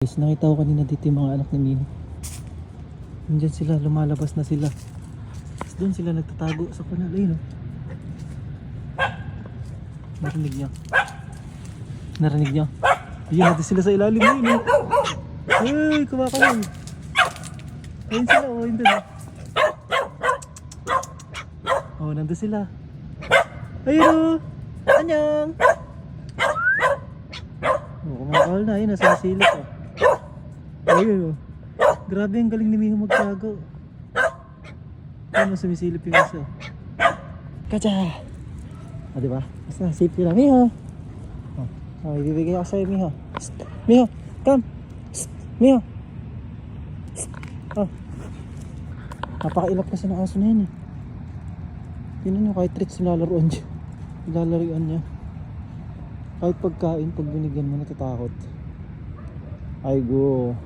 Tapos nakita ko kanina dito yung mga anak ni Miho. Nandyan sila, lumalabas na sila. Tapos doon sila nagtatago sa kanal. Ayun oh. Narinig niyo? Narinig niyo? Ayun, natin sila sa ilalim. Ayun oh. Ay, kumakawin. Ayun sila oh, ayun doon oh. Oh, nandun sila. Ayun oh. Anyang. Oh, kumakawal na. Ayun, nasa silip oh. Ayun oh. Grabe, ang galing ni Miho magtago. Ayun, sumisilip yung isa. Kacha! Ah, diba? Basta, safe ka lang, Miho. Oh, ibibigay ako sa'yo, Miho. Psst. Miho, come! Psst. Miho! Psst. Oh. Napakailap kasi ng aso na yun eh. Tingnan nyo, kahit treats nilalaroan niya. Nilalaroan niya. Kahit pagkain, pag binigyan mo, natatakot. Ay go.